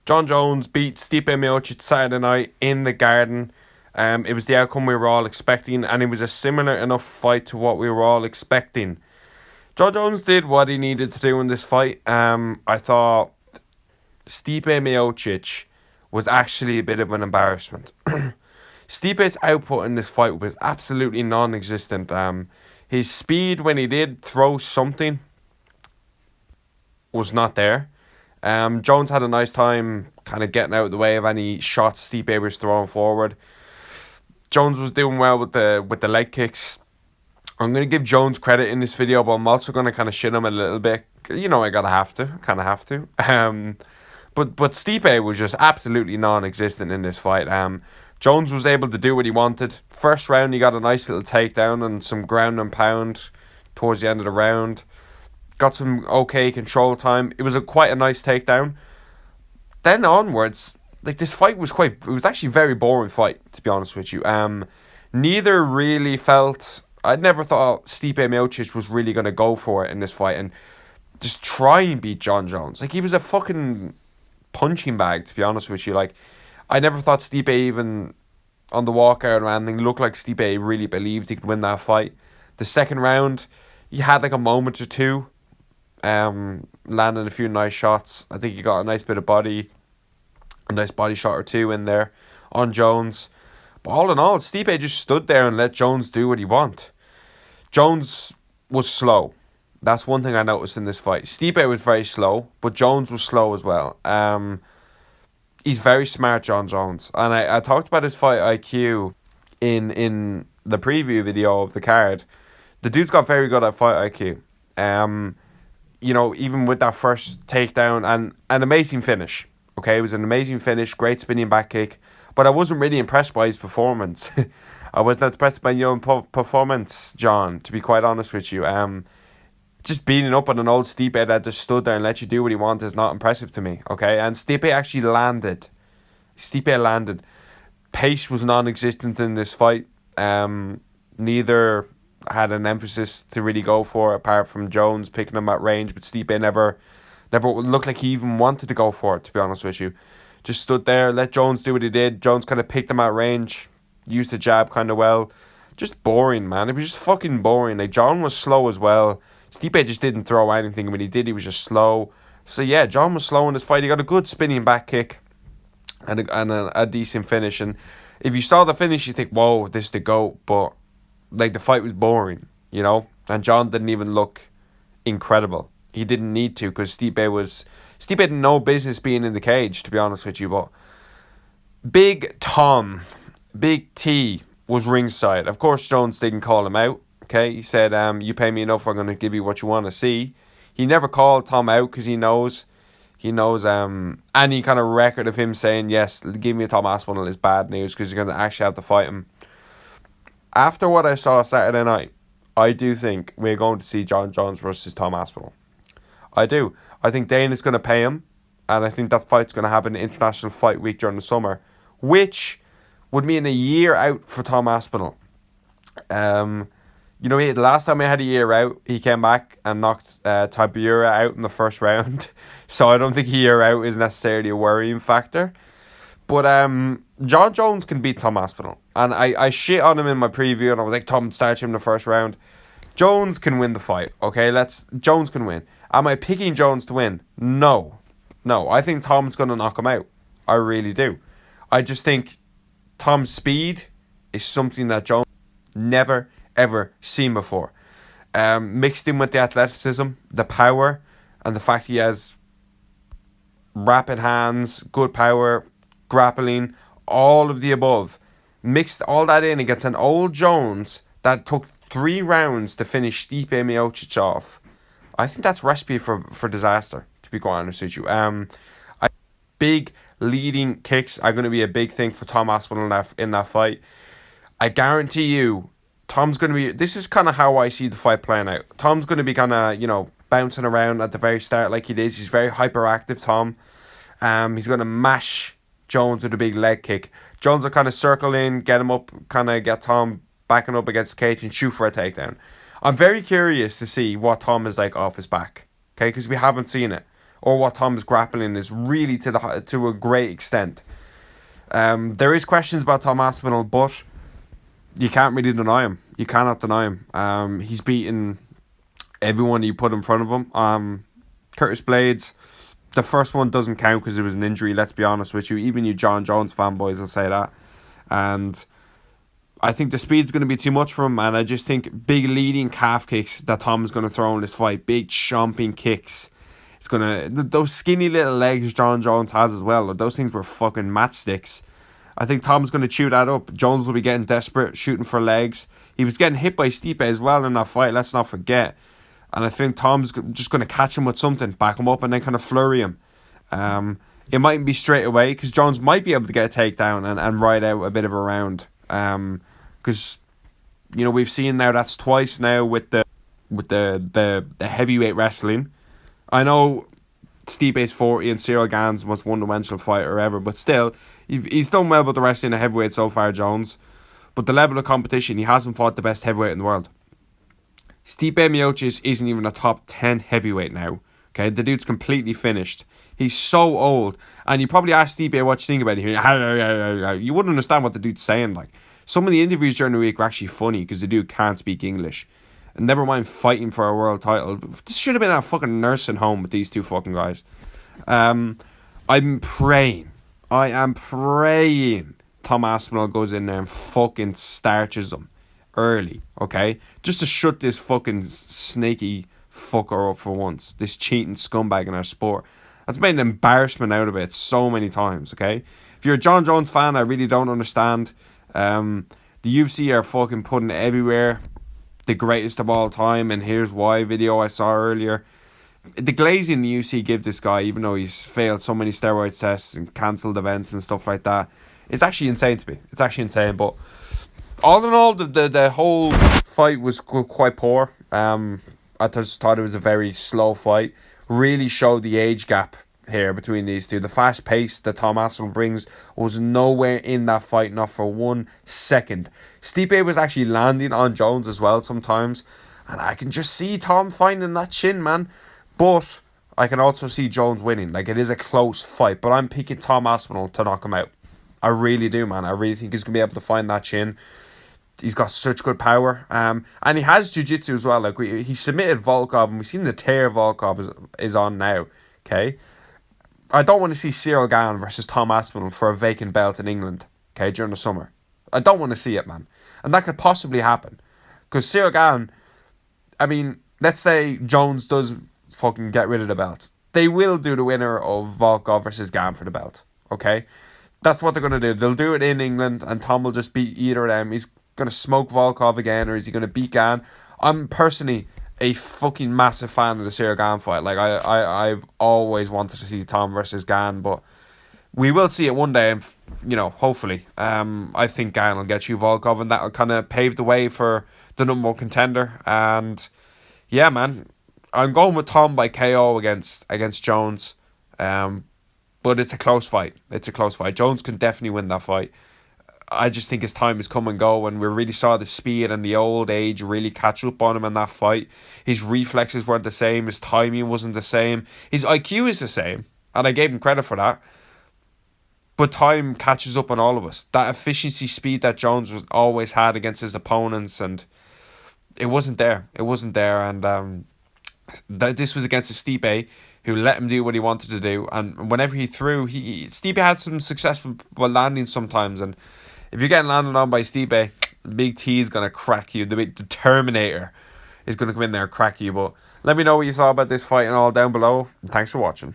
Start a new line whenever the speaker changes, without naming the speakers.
John Jones beat Stipe Miocic Saturday night in the Garden. It was the outcome we were all expecting, and it was a similar enough fight to what we were all expecting. John Jones did what he needed to do in this fight. I thought Stipe Miocic was actually a bit of an embarrassment. Stipe's output in this fight was absolutely non-existent. His speed when he did throw something was not there. Jones had a nice time kind of getting out of the way of any shots Stipe was throwing forward. Jones was doing well with the leg kicks. I'm going to give Jones credit in this video, but I'm also going to kind of shit him a little bit. You know, I kind of have to. But Stipe was just absolutely non-existent in this fight. Jones was able to do what he wanted. First round, he got a nice little takedown and some ground and pound towards the end of the round. Got some okay control time. It was quite a nice takedown. Then onwards, like this fight was it was actually a very boring fight, to be honest with you. Neither really felt, I'd never thought Stipe Miocic was really going to go for it in this fight and just try and beat John Jones. Like, he was a fucking punching bag, to be honest with you. Like, I never thought Stipe, even on the walkout or anything, looked like Stipe really believed he could win that fight. The second round, he had like a moment or two, landing a few nice shots. I think he got a nice bit of body, a nice body shot or two in there on Jones. But all in all, Stipe just stood there and let Jones do what he wanted. Jones was slow. That's one thing I noticed in this fight. Stipe was very slow, but Jones was slow as well. He's very smart, John Jones. And I talked about his fight IQ in the preview video of the card. The dude's got very good at fight IQ. You know, even with that first takedown and an amazing finish. Okay, it was an amazing finish, great spinning back kick. But I wasn't really impressed by his performance. I was not impressed by your own performance, John, to be quite honest with you. Just beating up on an old Stipe that just stood there and let you do what he wanted is not impressive to me, okay? And Stipe actually landed. Stipe landed. Pace was non-existent in this fight. Neither had an emphasis to really go for, apart from Jones picking him at range, but Stipe never looked like he even wanted to go for it, to be honest with you. Just stood there, let Jones do what he did. Jones kind of picked him at range, used the jab kind of well. Just boring, man. It was just fucking boring. Like, John was slow as well. Stipe just didn't throw anything. When he did, he was just slow. So yeah, John was slow in this fight. He got a good spinning back kick and a decent finish. And if you saw the finish, you think, whoa, this is the GOAT. But like, the fight was boring, you know. And John didn't even look incredible. He didn't need to, because Stipe had no business being in the cage, to be honest with you. But Big T was ringside. Of course, Jones didn't call him out. Okay, he said, you pay me enough, I'm going to give you what you want to see. He never called Tom out because he knows any kind of record of him saying, yes, give me a Tom Aspinall is bad news, because you're going to actually have to fight him. After what I saw Saturday night, I do think we're going to see John Jones versus Tom Aspinall. I do. I think Dana's going to pay him, and I think that fight's going to happen in International Fight Week during the summer, which would mean a year out for Tom Aspinall. You know, the last time I had a year out, he came back and knocked Tibura out in the first round. So I don't think a year out is necessarily a worrying factor. But John Jones can beat Tom Aspinall. And I shit on him in my preview, and I was like, Tom, start him in the first round. Jones can win the fight, okay? Jones can win. Am I picking Jones to win? No. I think Tom's going to knock him out. I really do. I just think Tom's speed is something that Jones never ever seen before. Mixed in with the athleticism, the power, and the fact he has rapid hands, good power, grappling, all of the above. Mixed all that in against an old Jones that took 3 rounds to finish Stipe Miocic off. I think that's recipe for disaster, to be quite honest with you. Big leading kicks are going to be a big thing for Tom Aspinall in that fight. I guarantee you, Tom's going to be... This is kind of how I see the fight playing out. Tom's going to be kind of, bouncing around at the very start like he is. He's very hyperactive, Tom. He's going to mash Jones with a big leg kick. Jones will kind of circle in, get him up, kind of get Tom backing up against the cage and shoot for a takedown. I'm very curious to see what Tom is like off his back. Okay, because we haven't seen it. or what Tom's grappling is really to a great extent. There is questions about Tom Aspinall, but you can't really deny him. You cannot deny him. He's beaten everyone you put in front of him. Curtis Blades, the first one doesn't count because it was an injury, let's be honest with you. Even you John Jones fanboys will say that. And I think the speed's going to be too much for him, and I just think big leading calf kicks that Tom's going to throw in this fight, big chomping kicks. It's going to... Those skinny little legs John Jones has as well, those things were fucking matchsticks. I think Tom's going to chew that up. Jones will be getting desperate, shooting for legs. He was getting hit by Stipe as well in that fight, let's not forget. And I think Tom's just going to catch him with something, back him up, and then kind of flurry him. It mightn't be straight away, because Jones might be able to get a takedown and ride out a bit of a round. Because, you know, we've seen now that's twice now with the heavyweight wrestling. I know Stipe's 40 and Cyril Gane's most one-dimensional fighter ever, but still, he's done well with the wrestling of heavyweight so far, Jones. But the level of competition, he hasn't fought the best heavyweight in the world. Stipe Miocic isn't even a top 10 heavyweight now. Okay, the dude's completely finished. He's so old. And you probably ask Stipe what you think about it. You wouldn't understand what the dude's saying. Like, some of the interviews during the week were actually funny because the dude can't speak English. And never mind fighting for a world title. This should have been a fucking nursing home with these two fucking guys. I am praying Tom Aspinall goes in there and fucking starches them early, okay? Just to shut this fucking snaky fucker up for once. This cheating scumbag in our sport. That's made an embarrassment out of it so many times, okay? If you're a John Jones fan, I really don't understand. The UFC are fucking putting it everywhere. The greatest of all time, and here's why video I saw earlier. The glazing the UFC give this guy, even though he's failed so many steroid tests and cancelled events and stuff like that, it's actually insane to me. It's actually insane, but all in all, the whole fight was quite poor. I just thought it was a very slow fight. Really showed the age gap here between these two. The fast pace that Tom Aspinall brings was nowhere in that fight, not for 1 second. Stipe was actually landing on Jones as well sometimes, and I can just see Tom finding that chin, man. But I can also see Jones winning. Like, it is a close fight, but I'm picking Tom Aspinall to knock him out. I really do, man. I really think he's going to be able to find that chin. He's got such good power. And he has jiu-jitsu as well. Like, he submitted Volkov, and we've seen the tear Volkov is on now, okay? I don't want to see Cyril Gane versus Tom Aspinall for a vacant belt in England, okay, during the summer. I don't want to see it, man. And that could possibly happen. Because Cyril Gane, I mean, let's say Jones does fucking get rid of the belt. They will do the winner of Volkov versus Gane for the belt, okay? That's what they're going to do. They'll do it in England, and Tom will just beat either of them. He's going to smoke Volkov again, or is he going to beat Gane? I'm personally a fucking massive fan of the Cyril Gane fight. Like, I've always wanted to see Tom versus Gane, but we will see it one day, and, you know, hopefully. I think Gane will get you Volkov, and that'll kind of pave the way for the number one contender. And, yeah, man, I'm going with Tom by KO against Jones. But it's a close fight. It's a close fight. Jones can definitely win that fight. I just think his time has come and go, and we really saw the speed and the old age really catch up on him in that fight. His reflexes weren't the same. His timing wasn't the same. His IQ is the same, and I gave him credit for that. But time catches up on all of us. That efficiency speed that Jones was always had against his opponents, and it wasn't there. It wasn't there, and this was against a Stipe who let him do what he wanted to do, and whenever he threw, Stipe had some success with landing sometimes, and if you're getting landed on by Stipe, Big T is going to crack you. The big Terminator is going to come in there and crack you. But let me know what you thought about this fight and all down below. And thanks for watching.